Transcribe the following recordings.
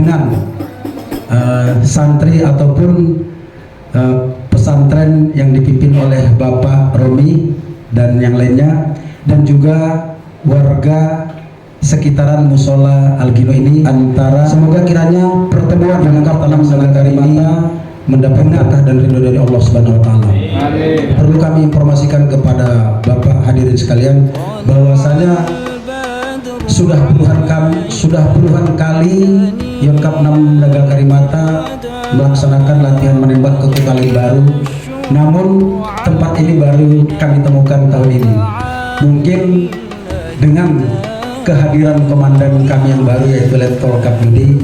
dengan santri ataupun pesantren yang dipimpin oleh Bapak Romi dan yang lainnya, dan juga warga sekitaran musola Al-Gino ini. Antara semoga kiranya pertemuan dengan Talam Naga Karimata mendapat berkah dan ridho dari Allah Subhanahu wa taala. Perlu kami informasikan kepada Bapak hadirin sekalian bahwasanya sudah puluhan kali Yonkav 6 Naga Karimata melaksanakan latihan menembak ke Kali Baru. Namun tempat ini baru kami temukan tahun ini. Mungkin dengan kehadiran komandan kami yang baru yaitu Letkol Kapolri,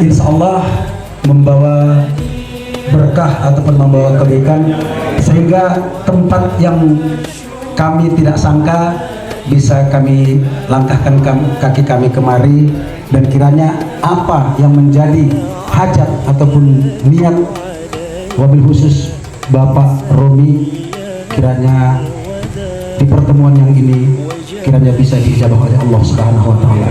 insya Allah membawa berkah ataupun membawa kebaikan, sehingga tempat yang kami tidak sangka bisa kami langkahkan kaki kami kemari, dan kiranya apa yang menjadi hajat ataupun niat wabil khusus Bapak Romi, kiranya di pertemuan yang ini kiranya bisa diijabah oleh Allah Subhanahu wa taala.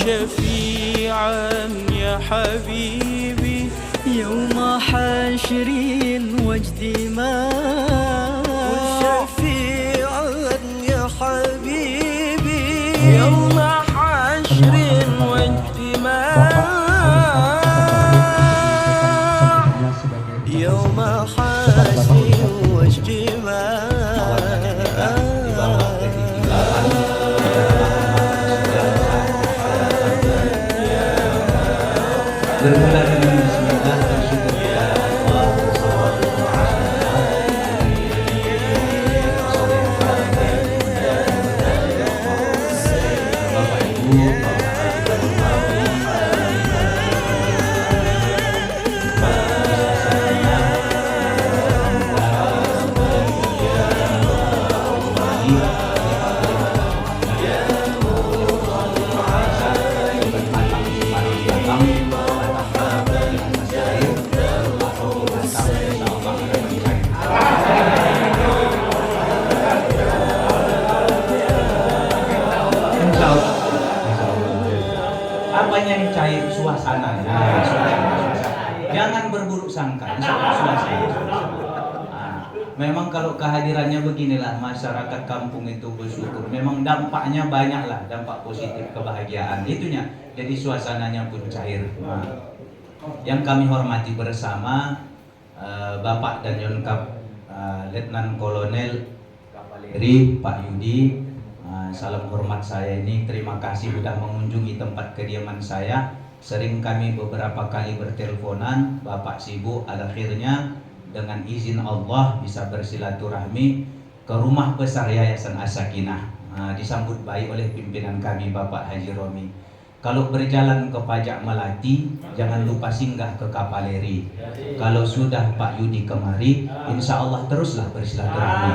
شفيعا يا حبيبي يوم حشر واجتماع. شفيعا يا حبيبي يوم حشر واجتماع. يوم حشر واجتماع. Bermula dengan bismillah, bersyukur kepada Allah Bapak Ibu, apanya yang cair suasananya. Jangan berburuk sangka. Memang kalau kehadirannya beginilah, masyarakat kampung itu bersyukur. Memang dampaknya banyaklah, dampak positif kebahagiaan itunya. Jadi suasananya pun cair. Yang kami hormati bersama Bapak dan Yonkav Letnan Kolonel Kavaleri Pak Yudi. Salam hormat saya ini, terima kasih sudah mengunjungi tempat kediaman saya. Sering kami beberapa kali berteleponan, Bapak sibuk, akhirnya dengan izin Allah bisa bersilaturahmi ke rumah besar Yayasan As-Sakinah. Disambut baik oleh pimpinan kami Bapak Haji Romi. Kalau berjalan ke Pajak Melati, jangan lupa singgah ke Kavaleri. Kalau sudah Pak Yudi kemari, insya Allah teruslah bersilaturahmi.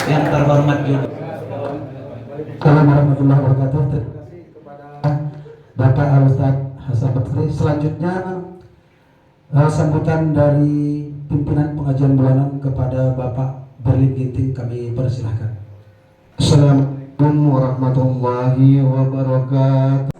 Yang terhormat juga. Assalamualaikum warahmatullahi wabarakatuh. Terima kasih kepada Bapak Al-Ustaz Hasan Bakri. Selanjutnya sambutan dari pimpinan pengajian bulanan kepada Bapak Berlin Ginting kami persilahkan. Assalamualaikum warahmatullahi wabarakatuh.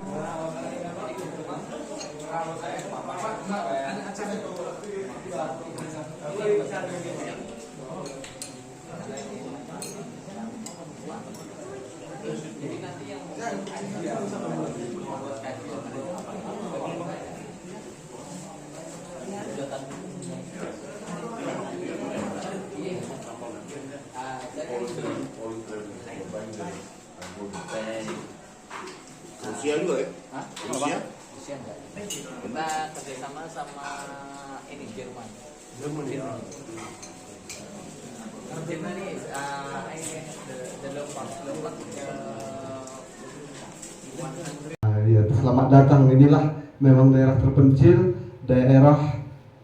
Rusia juga ya? Hah? Rusia? Rusia enggak. Kita kerjasama sama ini Jerman. Jerman ya? Jerman ini Ya, selamat datang. Inilah memang daerah terpencil, daerah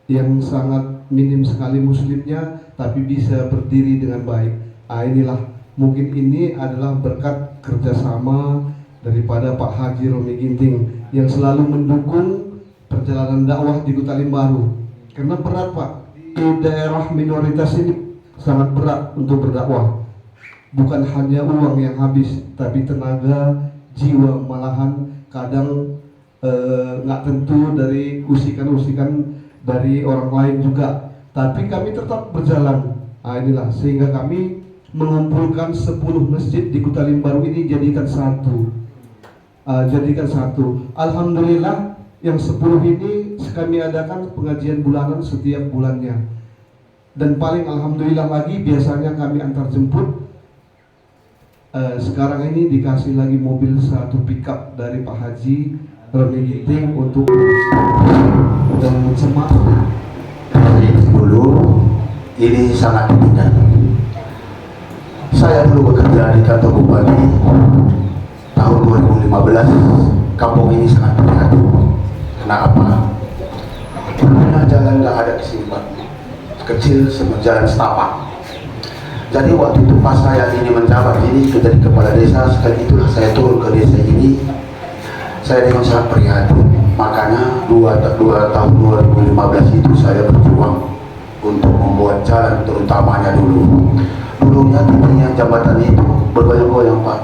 yang sangat minim sekali muslimnya, tapi bisa berdiri dengan baik. Inilah, mungkin ini adalah berkat kerjasama daripada Pak Haji Romi Ginting yang selalu mendukung perjalanan dakwah di Kota Limbaru. Karena berat Pak, di daerah minoritas ini sangat berat untuk berdakwah. Bukan hanya uang yang habis, tapi tenaga, jiwa, malahan kadang nggak tentu dari usikan-usikan dari orang lain juga. Tapi kami tetap berjalan. Inilah, sehingga kami mengumpulkan 10 masjid di Kota Limbaru ini jadikan satu. Alhamdulillah, yang 10 ini kami adakan pengajian bulanan setiap bulannya. Dan paling alhamdulillah lagi, biasanya kami antar jemput. Sekarang ini dikasih lagi mobil satu pickup dari Pak Haji Romi Ginting untuk dan jemaah. Dulu ini sangat berbeda. Saya dulu bekerja di kantor bupati tahun 2015. Kampung ini sangat prihatin. Kenapa? Karena jalan nggak ada di sini Pak. Kecil seperti jalan setapak. Jadi waktu itu pas saya ini menjabat ini menjadi kepala desa, sekali itulah saya turun ke desa ini. Saya dengan sangat prihatin. Makanya 2 tahun 2015 itu saya berjuang untuk membuat jalan, terutamanya dulunya titiknya jembatan itu bergoyang-goyang Pak.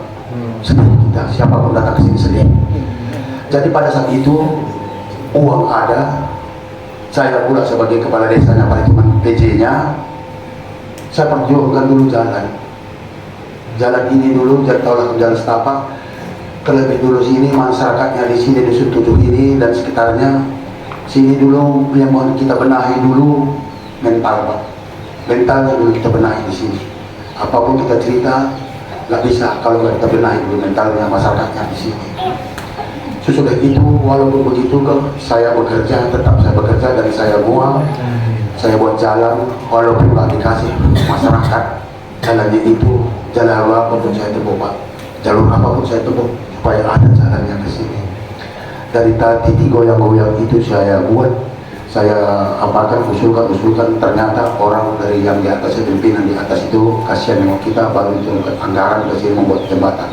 Sedih kita, siapapun datang ke sini sedih. Jadi pada saat itu uang ada, saya pula sebagai kepala desanya pada teman PJ-nya, saya perjuangkan dulu jalan ini dulu, jalan setapak. Terlebih dulu sini masyarakatnya di sini dusun 7 ini dan sekitarnya sini dulu yang mau kita benahi dulu mental Pak. Mentalnya dulu kita benahi di sini. Apapun kita cerita nggak bisa kalau nggak kita benahi dulu mentalnya masyarakatnya di sini. Sesudah itu walaupun begitu saya bekerja, tetap saya bekerja dan saya mual. Saya buat jalan walaupun nggak dikasih masyarakat jalannya itu, jalan apapun saya tempuh Pak, jalur apapun saya tempuh supaya ada jalannya ke sini. Dari titik goyang-goyang itu saya buat, saya apakan usulkan, ternyata orang dari yang di atas, pimpinan di atas itu kasihan dengan kita, baru itu anggaran ke sini membuat jembatan.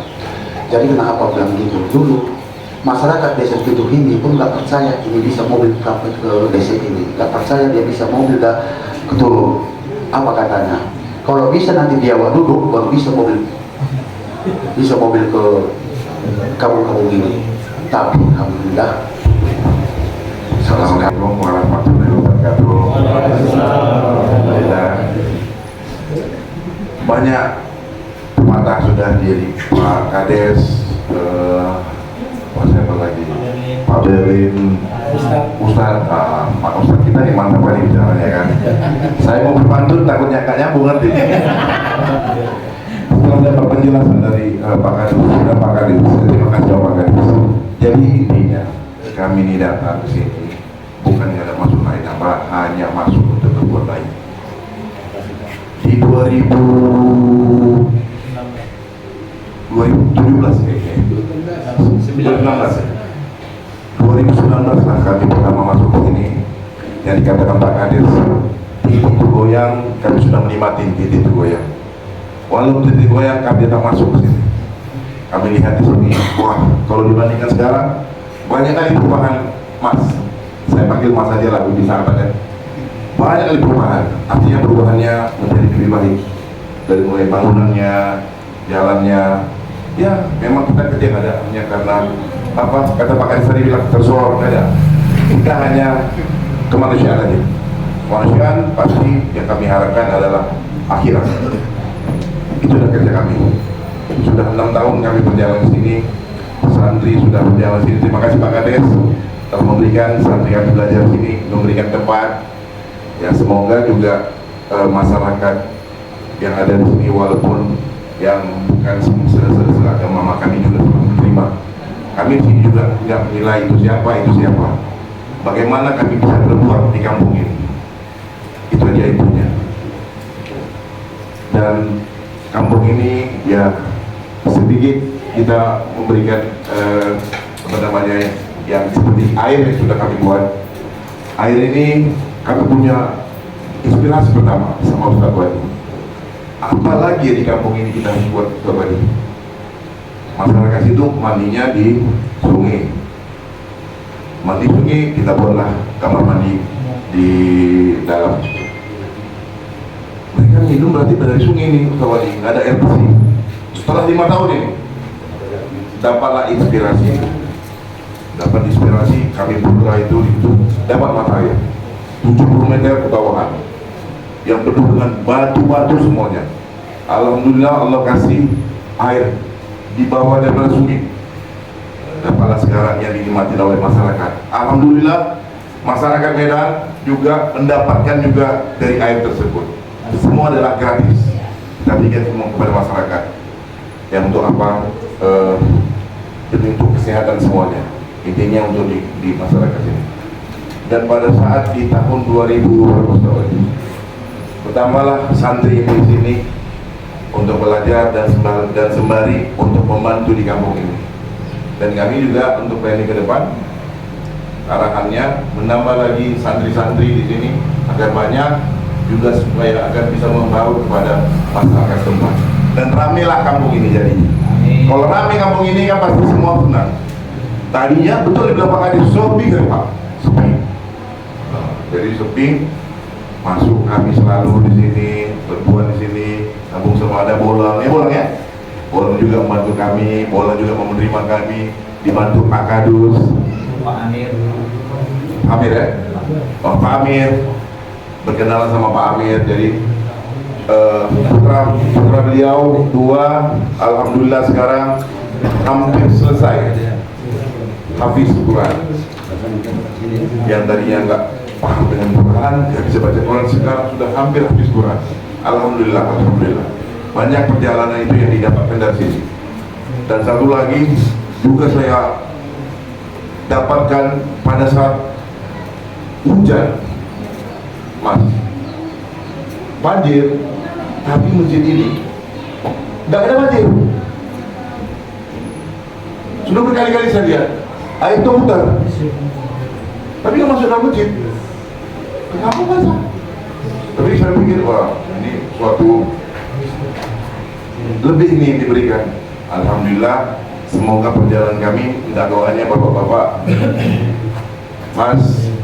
Jadi kenapa bilang gitu? Dulu masyarakat desa Tujuh ini pun nggak percaya ini bisa mobil sampai ke desa ini, nggak percaya dia bisa mobil ke turun. Apa katanya? Kalau bisa nanti dia duduk baru bisa mobil ke kampung-kampung ini. Tapi alhamdulillah. Assalamualaikum warahmatullahi wabarakatuh. Alhamdulillah. Banyak mata sudah jadi Pak Kades, siapa lagi? Pak Berlin, Ustadz, Pak Ustadz kita yang mantap kali bicaranya kan. Saya mau berpantun takutnya nggak nyambung nanti. Setelah dapat penjelasan dari Pak Kadis dan Pak Kadis, terima kasih Pak Kadis. Jadi intinya kami ini datang ke sini bukan ada maksud lain apa, hanya masuk untuk berbuat baik. Di 2017 kayaknya 2019 lah kami pertama masuk ke sini, yang dikatakan Pak Kadis titik itu goyang, kami sudah menikmati titik itu goyang. Walaupun titik goyang kami tetap masuk ke sini. Kami lihat di sini, wah kalau dibandingkan sekarang banyak kali perubahan Mas. Saya panggil Mas aja lah, bisa apa kan? Banyak kali perubahan. Artinya perubahannya menjadi lebih baik. Dari mulai bangunannya, jalannya. Ya memang kita kecil ada, hanya karena apa kata Pak Kadis tadi bilang tersorong ada. Kita hanya kemanusiaan aja. Kemanusiaan pasti yang kami harapkan adalah akhirat. Itu sudah kerja kami. Sudah 6 tahun kami berjalan di sini. Santri sudah berjalan di sini. Terima kasih Pak Kades telah memberikan santri kami belajar di sini, memberikan tempat. Ya semoga juga masyarakat yang ada di sini walaupun yang bukan agama kami juga menerima. Kami di sini juga tidak menilai itu siapa. Bagaimana kami bisa berbuat di kampung ini. Itu aja intinya. Dan kampung ini ya sedikit kita memberikan apa namanya yang seperti air yang sudah kami buat. Air ini kami punya inspirasi pertama sama Ustaz Wadi. Apalagi di kampung ini kita harus buat Ustaz Wadi. Masyarakat itu mandinya di sungai. Mandi sungai kita buatlah kamar mandi di dalam. Mereka minum berarti dari sungai ini Ustaz Wadi, nggak ada air bersih. Setelah 5 tahun ini dapatlah inspirasi. Dapat inspirasi kami putra itu dapat mata air 70 meter ke bawahan yang penuh dengan batu-batu semuanya. Alhamdulillah Allah kasih air di bawah daripada sungai. Dapatlah sekarang yang dinikmati oleh masyarakat. Alhamdulillah masyarakat Medan juga mendapatkan juga dari air tersebut. Semua adalah gratis. Kita berikan semua kepada masyarakat. Yang untuk apa? Demi untuk kesehatan semuanya. Intinya untuk di masyarakat ini. Dan pada saat di tahun 2000 pertamalah santri di sini untuk belajar dan sembari untuk membantu di kampung ini. Dan kami juga untuk planning ke depan arahannya menambah lagi santri-santri di sini agar banyak juga supaya agar bisa membawa kepada masyarakat tempat. Dan ramailah kampung ini jadinya. Kalau ramai kampung ini kan pasti semua senang. Tadinya betul dibilang Pak Kadi sepi kan Pak, sepi. Jadi sepi, masuk kami selalu di sini, berbuat di sini, sambung semua ada bolang, bolang ya. Bolang juga membantu kami, bolang juga menerima kami, dibantu Pak Kadus, Pak Amir. Amir ya, oh, Pak Amir, berkenalan sama Pak Amir, jadi putra beliau 2, alhamdulillah sekarang hampir selesai. Hafiz Quran yang tadinya nggak paham dengan Quran, nggak bisa baca Quran, sekarang sudah hampir hafiz Quran. Alhamdulillah, alhamdulillah. Banyak perjalanan itu yang didapatkan dari sini. Dan satu lagi juga saya dapatkan pada saat hujan, Mas, banjir, tapi masjid ini nggak ada banjir. Sudah berkali-kali saya lihat air itu mutar, tapi nggak masuk dalam masjid. Kenapa basah? Tapi saya pikir, wah ini suatu lebih ini yang diberikan. Alhamdulillah, semoga perjalanan kami, minta doanya bapak-bapak, Mas,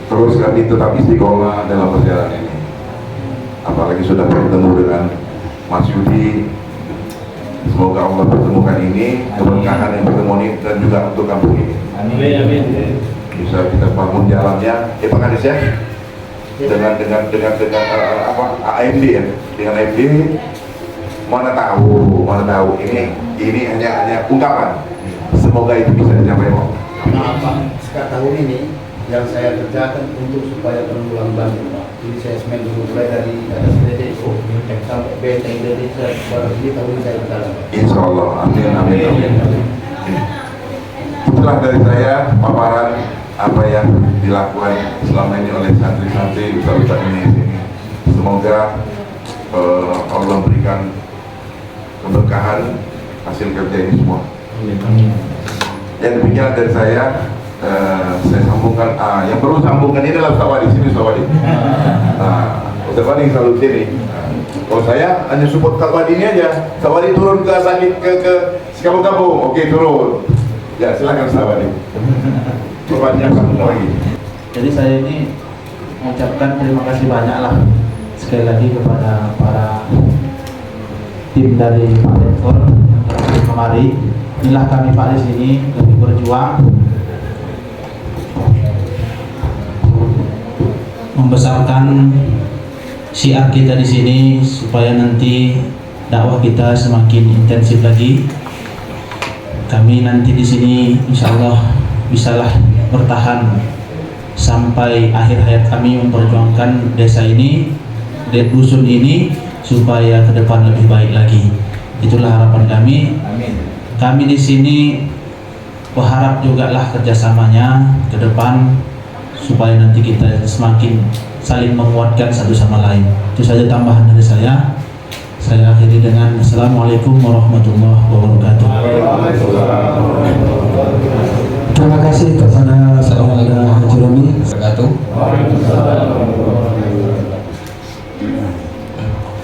terus kami tetap istiqomah dalam perjalanan ini. Apalagi sudah bertemu dengan Mas Yudi. Semoga Allah pertemukan ini, keberkahan yang bertemu ini, dan juga untuk kampung ini. Amin. Bisa kita bangun jalannya, Pak Kadis ya, dengan apa AMD ya, dengan AMD. Mana tahu ini hanya ungkapan. Semoga itu bisa dicapai, Pak. Apa sekarang tahun ini yang saya kerjakan untuk supaya penanggulangan banjir, Pak. Jadi saya semen dulu mulai dari atas BTO sampai benteng Indonesia. Baru ini tahun ini saya berjalan, Pak. Insya Allah, amin. Itulah dari saya paparan apa yang dilakukan selama ini oleh santri-santri ustaz-ustaz ini di sini. Semoga Allah berikan keberkahan hasil kerja ini semua. Yang demikian dari saya sambungkan. Yang perlu sambungkan ini adalah Ustaz Wadi, sini Ustaz Wadi. Ustaz Wadi selalu sini. Kalau saya hanya support Ustaz Wadi ini aja. Ustaz Wadi turun ke sakit ke kampung-kampung, oke turun. Ya silakan Ustaz Wadi. Bapaknya kampung lagi. Jadi saya ini mengucapkan terima kasih banyak lah sekali lagi kepada para tim dari Pak Rektor yang telah kemari. Inilah kami Pak di sini lebih berjuang membesarkan syiar kita di sini supaya nanti dakwah kita semakin intensif lagi. Kami nanti di sini insya Allah bisalah bertahan sampai akhir hayat kami memperjuangkan desa ini, dusun ini supaya ke depan lebih baik lagi. Itulah harapan kami. Amin. Kami di sini berharap juga lah kerjasamanya ke depan supaya nanti kita semakin saling menguatkan satu sama lain. Itu saja tambahan dari saya. Saya akhiri dengan Assalamualaikum warahmatullahi wabarakatuh. Terima kasih kepada Saudara Haji Romi.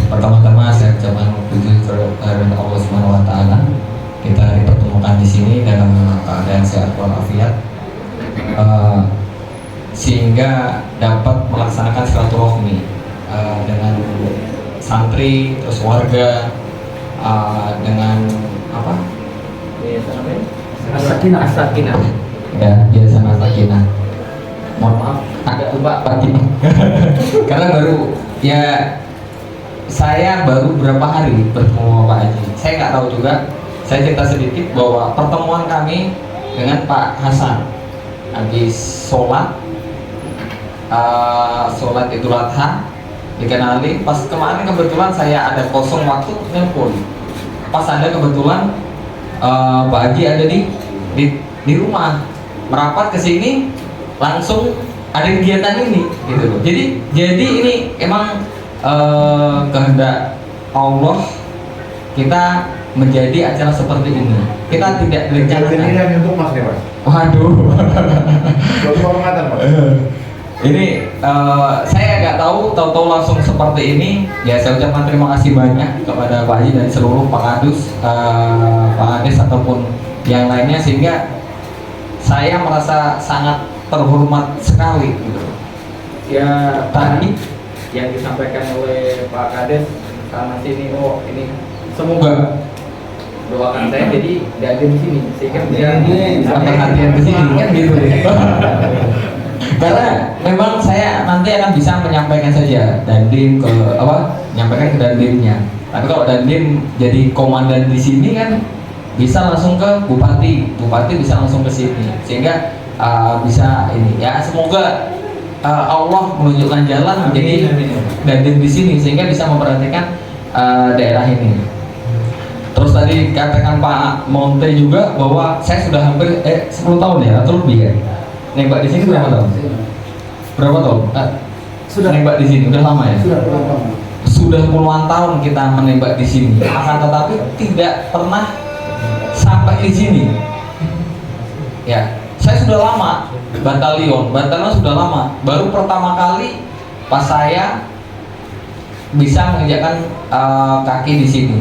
Pertama-tama saya ucapkan puji kepada Allah Subhanahu wa taala. Kita dipertemukan di sini dalam keadaan sehat walafiat. Sehingga dapat melaksanakan silaturahmi dengan santri, terus warga, dengan apa? As-Sakinah. Ya, biasa As-Sakinah. Mohon maaf, agak lupa batin. Karena baru ya saya baru berapa hari bertemu sama Pak Haji. Saya nggak tahu juga. Saya cerita sedikit bahwa pertemuan kami dengan Pak Hasan habis sholat Idul Adha dikenali. Pas kemarin kebetulan saya ada kosong waktu nelpon. Pas ada kebetulan Pak Haji ada di rumah, merapat ke sini langsung ada kegiatan ini gitu loh. Jadi ini emang kehendak Allah kita menjadi acara seperti ini. Kita tidak direncanakan. Untuk Mas nih, Mas. Waduh. Kehormatan, Mas. Ini saya nggak tahu langsung seperti ini. Ya saya ucapkan terima kasih banyak kepada Pak Haji dan seluruh Pak Kadus, Pak Ades ataupun yang lainnya, sehingga saya merasa sangat terhormat sekali gitu. Ya tadi yang disampaikan oleh Pak Kades sama sini, oh ini semoga doakan saya jadi dadim di sini sehingga bisa perhatian ke sini kan gitu ya. Karena memang saya nanti akan bisa menyampaikan saja dandim ke menyampaikan ke dandimnya. Tapi kalau dandim jadi komandan di sini kan bisa langsung ke bupati bisa langsung ke sini, sehingga bisa ini ya, semoga Allah menunjukkan jalan menjadi dandim di sini sehingga bisa memperhatikan daerah ini. Terus tadi katakan Pak Monte juga bahwa saya sudah hampir 10 tahun ya atau lebih ya nembak di sini. Berapa tahun? Berapa tahun? Sudah nembak di sini udah lama ya? Sudah puluhan tahun kita menembak di sini. Akan tetapi tidak pernah sampai di sini. Ya, saya sudah lama batalion sudah lama. Baru pertama kali pas saya bisa menginjakkan kaki di sini.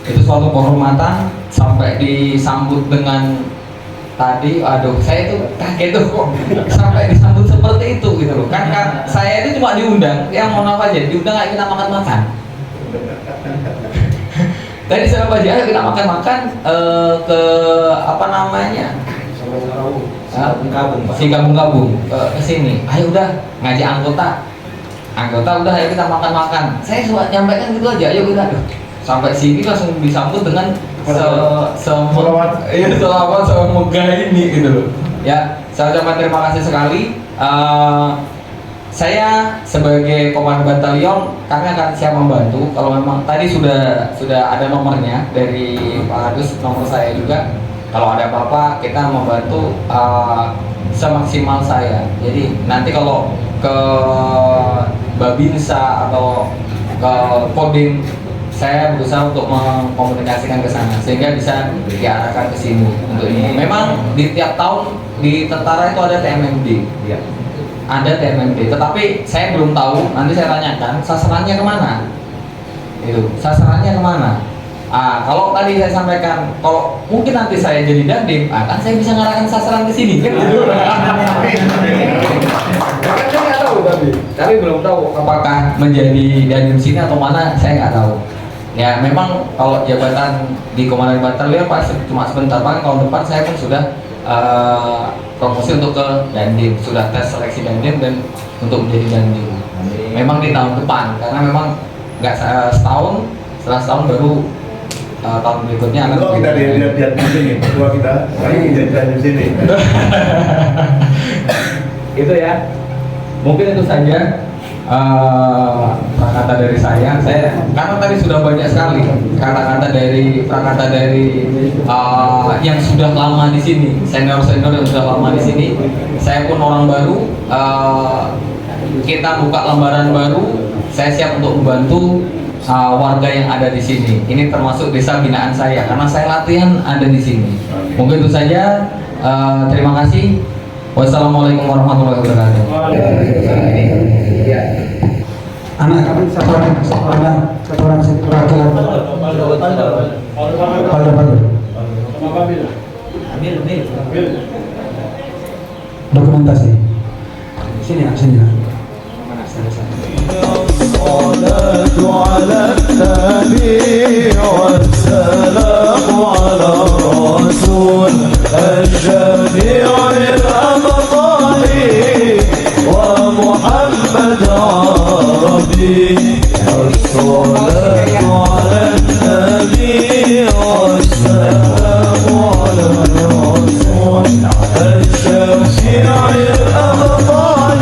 Itu suatu kehormatan, sampai disambut dengan tadi, aduh saya itu kaget tuh kok sampai disambut seperti itu gitu loh. Kan saya itu cuma diundang, yang mau apa aja, diundang kayak kita makan-makan. Tadi saya Pak Haji, ayo kita makan-makan ke apa namanya? Gabung ke sini. Ayo udah ngajak anggota udah ayo kita makan-makan. Saya cuma nyampaikan gitu aja, ayo kita sampai sini langsung disambut dengan selawat megah ini gitu loh. Ya, saya ucapkan terima kasih sekali. Saya sebagai komandan batalion, kami akan siap membantu. Kalau memang tadi sudah ada nomornya dari Pak Adus, nomor saya juga. Kalau ada apa-apa kita membantu semaksimal saya. Jadi nanti kalau ke Babinsa atau ke Kodim, saya berusaha untuk mengkomunikasikan ke sana sehingga bisa diarahkan ke sini untuk ini. Memang di tiap tahun di tentara itu ada TMMD. Ya. Ada TMMD, tetapi saya belum tahu, nanti saya tanyakan sasarannya kemana. Itu sasarannya kemana? Kalau tadi saya sampaikan, kalau mungkin nanti saya jadi dandim, kan saya bisa ngarahkan sasaran ke sini kan gitu. Saya nggak tahu tapi belum tahu apakah menjadi dandim sini atau mana, saya nggak tahu. Ya memang kalau jabatan di komandan batalion pas cuma sebentar, paling tahun depan saya pun sudah promosi untuk ke dandim, sudah tes seleksi dandim dan untuk menjadi dandim. Memang di tahun depan, karena memang nggak setahun, setelah setahun baru tahun berikutnya akan kita lihat di sini, berdua kita jadi di sini. Itu ya, mungkin itu saja kata dari saya karena tadi sudah banyak sekali kata-kata dari yang sudah lama di sini, senior yang sudah lama di sini. Saya pun orang baru, kita buka lembaran baru, saya siap untuk membantu warga yang ada di sini. Ini termasuk desa binaan saya karena saya latihan ada di sini. Mungkin itu saja. Terima kasih. Wassalamualaikum warahmatullahi wabarakatuh. Anak kami satu orang dokumentasi. Sini nak. الصلاة على النبي والسلام على الرسول الجميع الأبطال ومحمد عربي. الصلاة على النبي والسلام على الرسول الشفيع الأبطال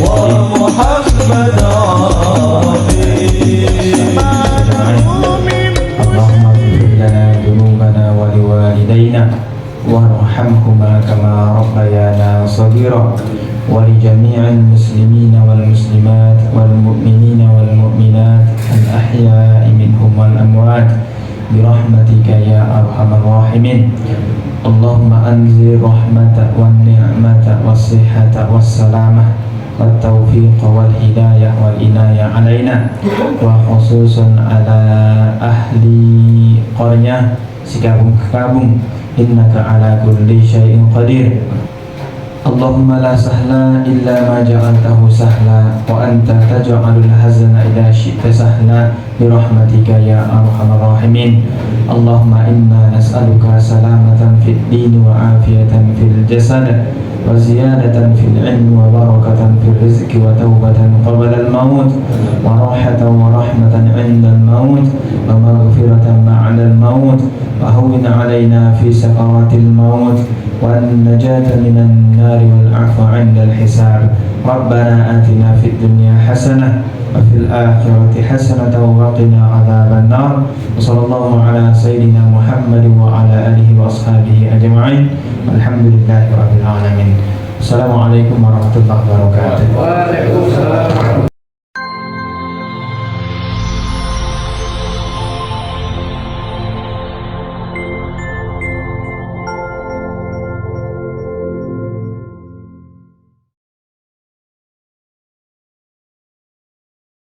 ومحمد عربي. اللهم اغفر لنا ذنوبنا ولوالدينا وارحمهما كما ربيانا صغيرا ولجميع المسلمين والمسلمات والمؤمنين والمؤمنات الأحياء منهم والأموات برحمتك يا أرحم الراحمين. اللهم أنزل رحمة والنعمة والصحة والسلامة والتوفيق والهداية والعناية علينا وخصوصا على أهل قرية Sikabung إنك على كل شيء قدير. اللهم لا سهل إلا ما جعلته سهلا وأنت تجعل الحزن إذا شئت سهلا برحمتك يا أرحم الراحمين. اللهم إنا نسألك سلامة في الدين وعافية في الجسد وزيادة في العلم وبركة في الرزق وتوبة قبل الموت وراحة ورحمة عند الموت ومغفرة بعد الموت وهون علينا في سكرات الموت والنجاة من النار والعفو عند الحساب. ربنا آتنا في الدنيا حسنة وفي الآخرة حسنة وقنا عذاب النار. وصلى الله على سيدنا محمد وعلى آله وأصحابه أجمعين والحمد لله رب العالمين. Assalamualaikum warahmatullahi wabarakatuh.